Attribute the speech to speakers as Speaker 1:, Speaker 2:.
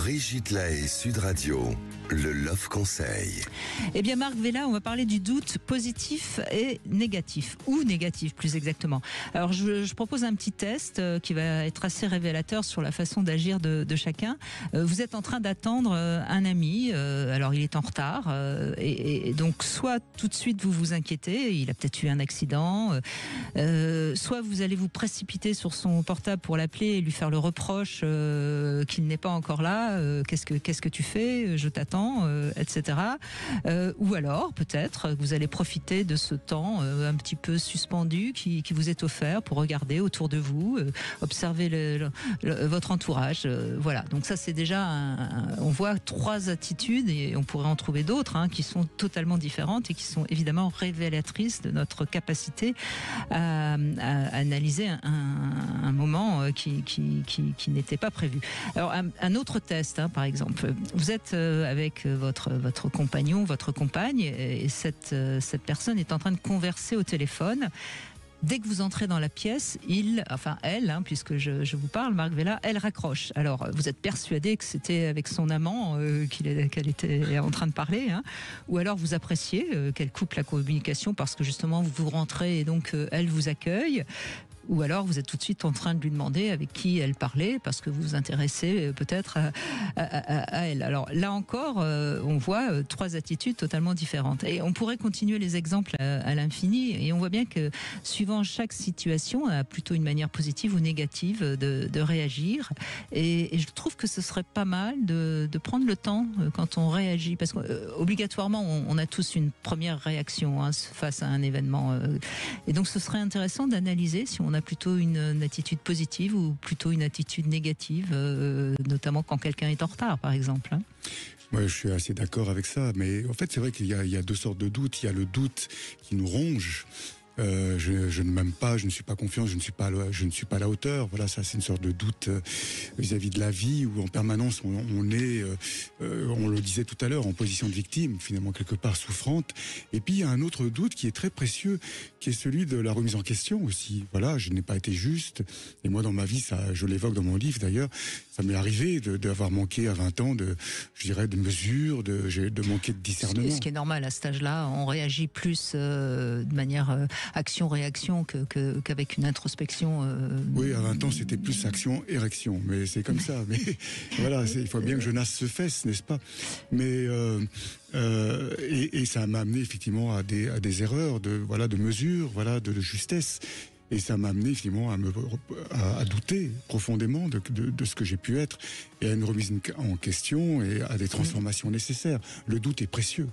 Speaker 1: Brigitte Lahaie, Sud Radio, le Love Conseil.
Speaker 2: Eh bien Marc Vella, on va parler du doute positif et négatif, ou négatif plus exactement. Alors je propose un petit test qui va être assez révélateur sur la façon d'agir de chacun. Vous êtes en train d'attendre un ami, alors il est en retard, et donc soit tout de suite vous vous inquiétez, il a peut-être eu un accident, soit vous allez vous précipiter sur son portable pour l'appeler et lui faire le reproche qu'il n'est pas encore là, qu'est-ce que tu fais, je t'attends, etc. Ou alors peut-être vous allez profiter de ce temps un petit peu suspendu qui vous est offert pour regarder autour de vous, observer votre entourage. Voilà, donc ça c'est déjà on voit 3 attitudes et on pourrait en trouver d'autres qui sont totalement différentes et qui sont évidemment révélatrices de notre capacité à analyser un moment qui n'était pas prévu. Alors un autre test, par exemple, vous êtes avec votre compagnon, votre compagne, et cette personne est en train de converser au téléphone. Dès que vous entrez dans la pièce, elle, puisque je vous parle, Marc Vella, elle raccroche. Alors, vous êtes persuadé que c'était avec son amant qu'elle était en train de parler, ou alors vous appréciez qu'elle coupe la communication parce que justement vous rentrez et donc elle vous accueille. Ou alors vous êtes tout de suite en train de lui demander avec qui elle parlait parce que vous vous intéressez peut-être à elle. Alors là encore, on voit 3 attitudes totalement différentes. Et on pourrait continuer les exemples à l'infini. Et on voit bien que suivant chaque situation, on a plutôt une manière positive ou négative de réagir. Et je trouve que ce serait pas mal de prendre le temps quand on réagit. Parce qu'obligatoirement, on a tous une première réaction face à un événement. Et donc ce serait intéressant d'analyser si on a plutôt une attitude positive ou plutôt une attitude négative, notamment quand quelqu'un est en retard, par exemple.
Speaker 3: Moi, je suis assez d'accord avec ça, mais en fait, c'est vrai qu'il y a 2 sortes de doutes. Il y a le doute qui nous ronge. Je ne m'aime pas, je ne suis pas confiant, je ne suis pas à la hauteur. Voilà, ça c'est une sorte de doute vis-à-vis de la vie où en permanence on est, on le disait tout à l'heure, en position de victime, finalement quelque part souffrante. Et puis il y a un autre doute qui est très précieux, qui est celui de la remise en question aussi. Voilà, je n'ai pas été juste. Et moi dans ma vie, ça, je l'évoque dans mon livre d'ailleurs, ça m'est arrivé d'avoir manqué à 20 ans de mesure, de manquer de discernement.
Speaker 2: Ce qui est normal à cet âge-là, on réagit plus de manière action-réaction qu'avec une introspection.
Speaker 3: Oui, à 20 ans, c'était plus action-érection, mais c'est comme ça. Mais voilà, il faut bien que jeunesse se fesse, n'est-ce pas? Mais et ça m'a amené effectivement à des erreurs de mesure, de justesse. Et ça m'a amené finalement à douter profondément de ce que j'ai pu être et à une remise en question et à des transformations nécessaires. Le doute est précieux.